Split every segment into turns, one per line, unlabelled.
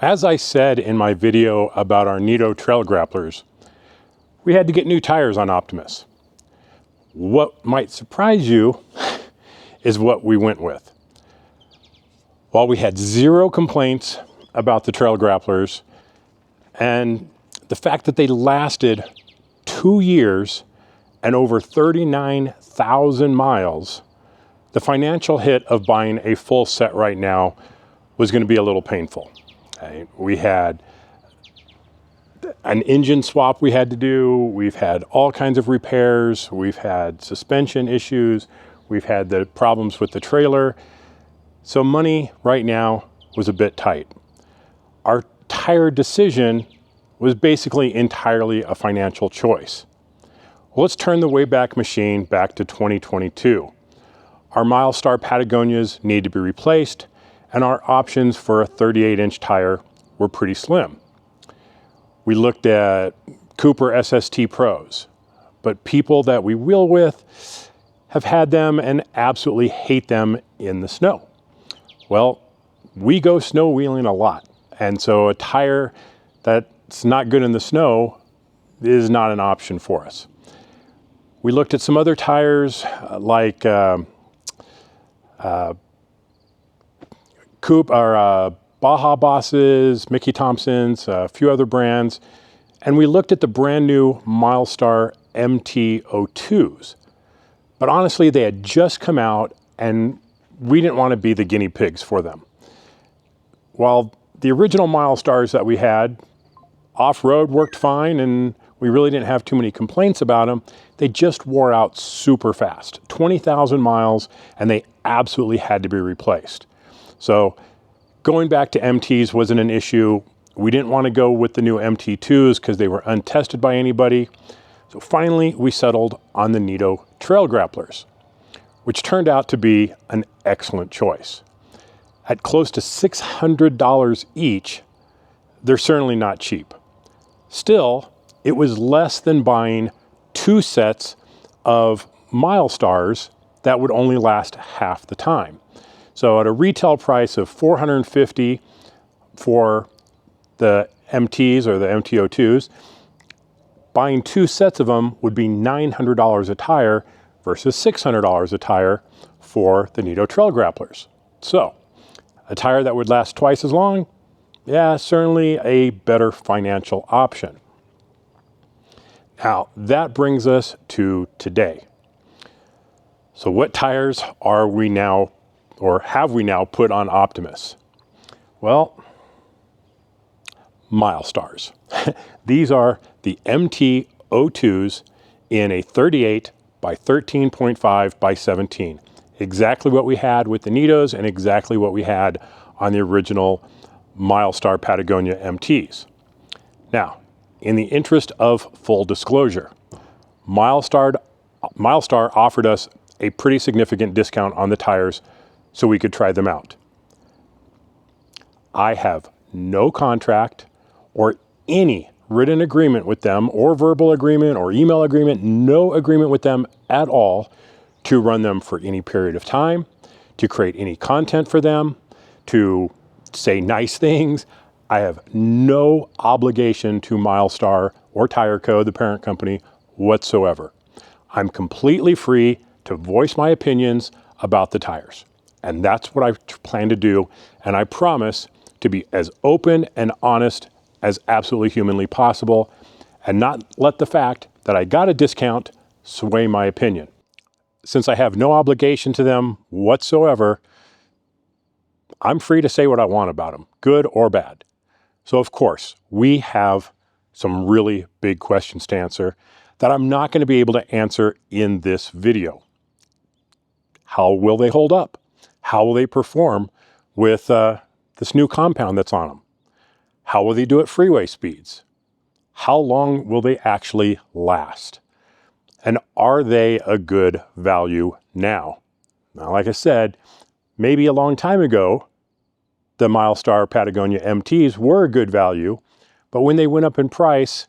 As I said in my video about our Nito trail grapplers, we had to get new tires on Optimus. What might surprise you is what we went with. While we had zero complaints about the trail grapplers and the fact that they lasted 2 years and over 39,000 miles, the financial hit of buying a full set right now was going to be a little painful. Okay? We had an engine swap we had to do. We've had all kinds of repairs. We've had suspension issues. We've had the problems with the trailer. So money right now was a bit tight. Our tire decision was basically entirely a financial choice. Well, let's turn the Wayback Machine back to 2022. Our Milestar Patagonias need to be replaced, and our options for a 38-inch tire were pretty slim. We looked at Cooper SST Pros, but people that we wheel with have had them and absolutely hate them in the snow. Well, we go snow wheeling a lot, and so a tire that's not good in the snow is not an option for us. We looked at some other tires like Baja Bosses, Mickey Thompsons, a few other brands, and we looked at the brand new Milestar MT2s. But honestly, they had just come out and we didn't want to be the guinea pigs for them. While the original Milestars that we had, off-road worked fine and we really didn't have too many complaints about them, they just wore out super fast, 20,000 miles, and they absolutely had to be replaced. So going back to MTs wasn't an issue. We didn't want to go with the new MT2s because they were untested by anybody. So finally, we settled on the Nito trail grapplers, which turned out to be an excellent choice. At close to $600 each, they're certainly not cheap. Still, it was less than buying 2 sets of Milestars that would only last half the time. So at a retail price of $450 for the MTs or the MT2s, buying 2 sets of them would be $900 a tire versus $600 a tire for the Nito trail grapplers. So a tire that would last twice as long, yeah, certainly a better financial option. Now that brings us to today. So what tires are we now, or have we now put on Optimus? Well, Milestars. These are the MT2s in a 38 by 13.5 by 17. Exactly what we had with the Nitos and exactly what we had on the original Milestar Patagonia MTs. Now, in the interest of full disclosure, Milestar offered us a pretty significant discount on the tires so we could try them out. I have no contract or any written agreement with them or verbal agreement or email agreement, no agreement with them at all to run them for any period of time, to create any content for them, to say nice things. I have no obligation to Milestar or Tire Co., the parent company, whatsoever. I'm completely free to voice my opinions about the tires. And that's what I plan to do. And I promise to be as open and honest as absolutely humanly possible and not let the fact that I got a discount sway my opinion. Since I have no obligation to them whatsoever, I'm free to say what I want about them, good or bad. So of course, we have some really big questions to answer that I'm not going to be able to answer in this video. How will they hold up? How will they perform with this new compound that's on them? How will they do at freeway speeds? How long will they actually last? And are they a good value now? Now, like I said, maybe a long time ago, the Milestar Patagonia MTs were a good value, but when they went up in price,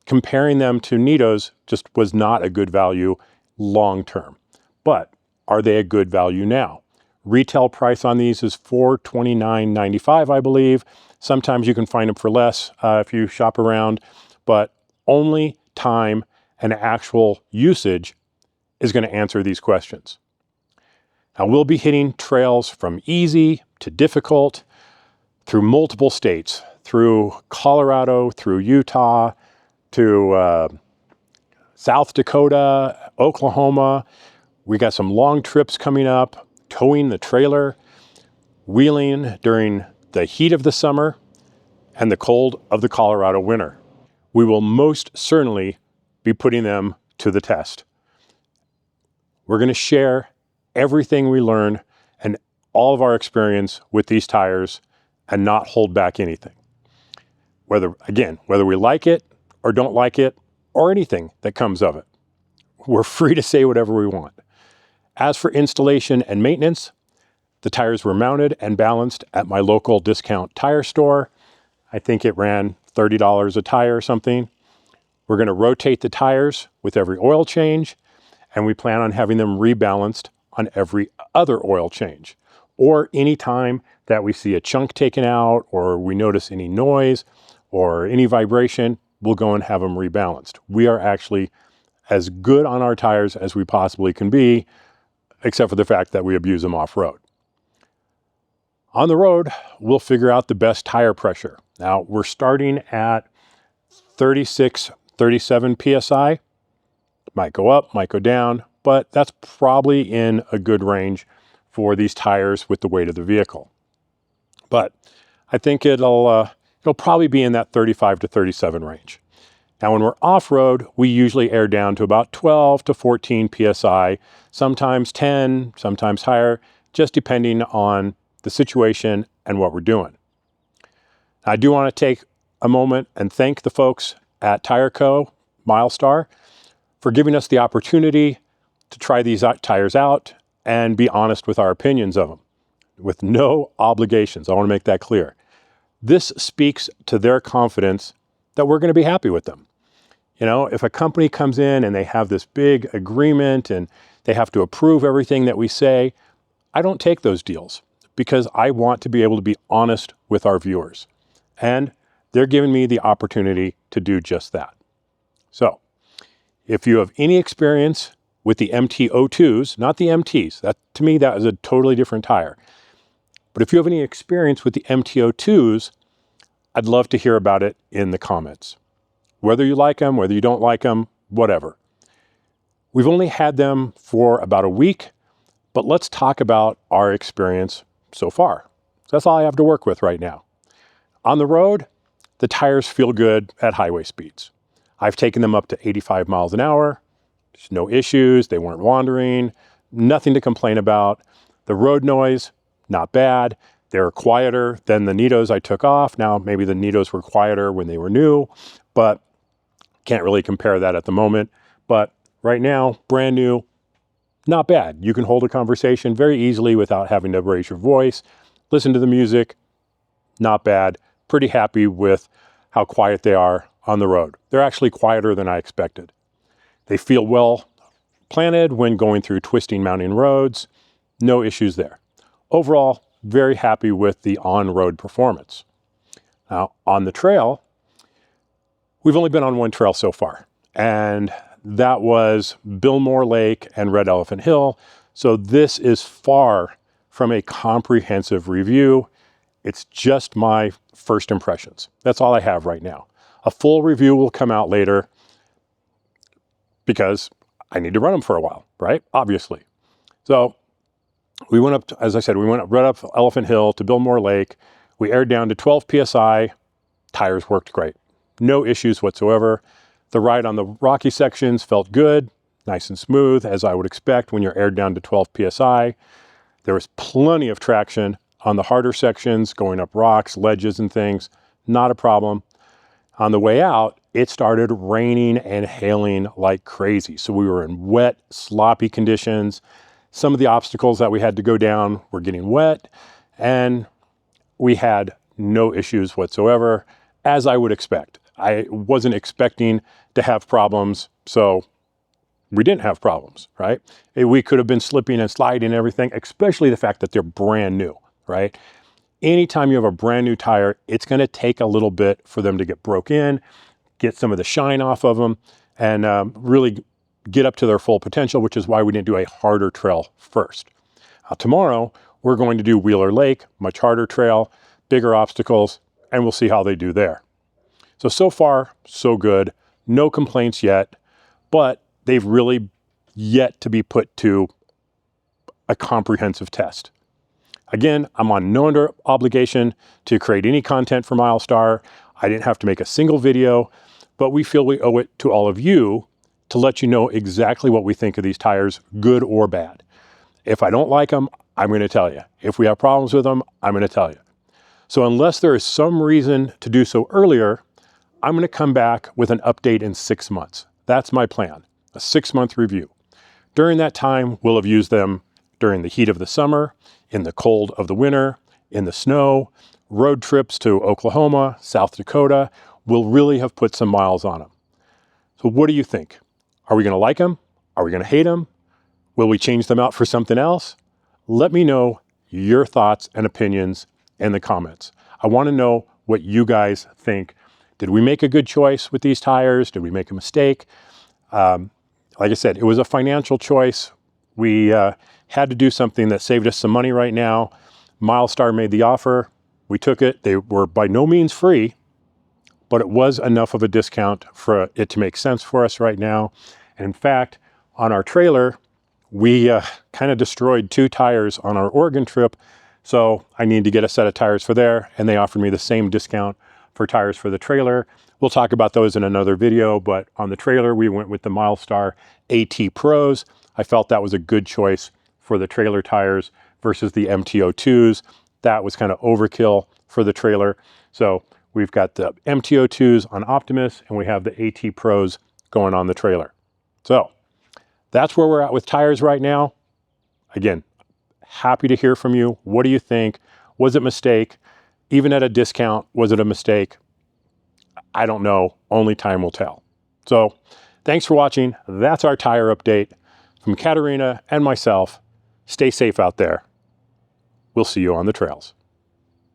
comparing them to Nitos just was not a good value long term. But are they a good value now? Retail price on these is $429.95, I believe. Sometimes you can find them for less if you shop around, but only time and actual usage is going to answer these questions. Now, we'll be hitting trails from easy to difficult through multiple states, through Colorado, through Utah, to South Dakota, Oklahoma. We got some long trips coming up, towing the trailer, wheeling during the heat of the summer and the cold of the Colorado winter. We will most certainly be putting them to the test. We're going to share everything we learn and all of our experience with these tires and not hold back anything. Whether we like it or don't like it or anything that comes of it. We're free to say whatever we want. As for installation and maintenance, the tires were mounted and balanced at my local discount tire store. I think it ran $30 a tire or something. We're going to rotate the tires with every oil change, and we plan on having them rebalanced on every other oil change. Or any time that we see a chunk taken out, or we notice any noise or any vibration, we'll go and have them rebalanced. We are actually as good on our tires as we possibly can be, except for the fact that we abuse them off-road. On the road, we'll figure out the best tire pressure. Now, we're starting at 36, 37 PSI. Might go up, might go down, but that's probably in a good range for these tires with the weight of the vehicle. But I think it'll probably be in that 35 to 37 range. Now, when we're off-road, we usually air down to about 12 to 14 PSI, sometimes 10, sometimes higher, just depending on the situation and what we're doing. I do want to take a moment and thank the folks at Tire Co, Milestar, for giving us the opportunity to try these tires out and be honest with our opinions of them, with no obligations. I want to make that clear. This speaks to their confidence that we're going to be happy with them. You know, if a company comes in and they have this big agreement and they have to approve everything that we say, I don't take those deals because I want to be able to be honest with our viewers. And they're giving me the opportunity to do just that. So, if you have any experience with the MT02s, not the MTs, that to me, that is a totally different tire. But if you have any experience with the MT02s, I'd love to hear about it in the comments. Whether you like them, whether you don't like them, whatever. We've only had them for about a week, but let's talk about our experience so far. That's all I have to work with right now. On the road, the tires feel good at highway speeds. I've taken them up to 85 miles an hour. There's no issues. They weren't wandering. Nothing to complain about. The road noise, not bad. They're quieter than the Nitos I took off. Now, maybe the Nitos were quieter when they were new, but can't really compare that at the moment. But right now, brand new, not bad. You can hold a conversation very easily without having to raise your voice. Listen to the music, not bad. Pretty happy with how quiet they are on the road. They're actually quieter than I expected. They feel well planted when going through twisting mountain roads. No issues there. Overall, very happy with the on-road performance. Now, on the trail, we've only been on one trail so far, and that was Billmore Lake and Red Elephant Hill. So this is far from a comprehensive review. It's just my first impressions. That's all I have right now. A full review will come out later because I need to run them for a while, right? Obviously. So we went up, as I said, we went up right up Elephant Hill to Billmore Lake. We aired down to 12 PSI. Tires worked great. No issues whatsoever. The ride on the rocky sections felt good, nice and smooth, as I would expect when you're aired down to 12 PSI. There was plenty of traction on the harder sections, going up rocks, ledges and things. Not a problem. On the way out, it started raining and hailing like crazy. So we were in wet, sloppy conditions. Some of the obstacles that we had to go down were getting wet, and we had no issues whatsoever, as I would expect. I wasn't expecting to have problems, so we didn't have problems, right? We could have been slipping and sliding and everything, especially the fact that they're brand new, right? Anytime you have a brand new tire, it's going to take a little bit for them to get broke in, get some of the shine off of them, and really get up to their full potential, which is why we didn't do a harder trail first. Tomorrow, we're going to do Wheeler Lake, much harder trail, bigger obstacles, and we'll see how they do there. So far, so good. No complaints yet, but they've really yet to be put to a comprehensive test. Again, I'm on no under obligation to create any content for Milestar. I didn't have to make a single video, but we feel we owe it to all of you to let you know exactly what we think of these tires, good or bad. If I don't like them, I'm going to tell you. If we have problems with them, I'm going to tell you. So unless there is some reason to do so earlier, I'm going to come back with an update in 6 months. That's my plan, a 6-month review. During that time, we'll have used them during the heat of the summer, in the cold of the winter, in the snow, road trips to Oklahoma, South Dakota. We'll really have put some miles on them. So what do you think? Are we going to like them? Are we going to hate them? Will we change them out for something else? Let me know your thoughts and opinions in the comments. I want to know what you guys think. Did we make a good choice with these tires? Did we make a mistake? Like I said, it was a financial choice. We had to do something that saved us some money right now. Milestar made the offer. We took it. They were by no means free, but it was enough of a discount for it to make sense for us right now. And in fact, on our trailer, we kind of destroyed 2 tires on our Oregon trip. So I need to get a set of tires for there. And they offered me the same discount for tires for the trailer. We'll talk about those in another video, but on the trailer, we went with the Milestar AT Pros. I felt that was a good choice for the trailer tires versus the MTO2s. That was kind of overkill for the trailer. So we've got the MTO2s on Optimus and we have the AT Pros going on the trailer. So that's where we're at with tires right now. Again, happy to hear from you. What do you think? Was it a mistake? Even at a discount, was it a mistake? I don't know. Only time will tell. So thanks for watching. That's our tire update from Katarina and myself. Stay safe out there. We'll see you on the trails.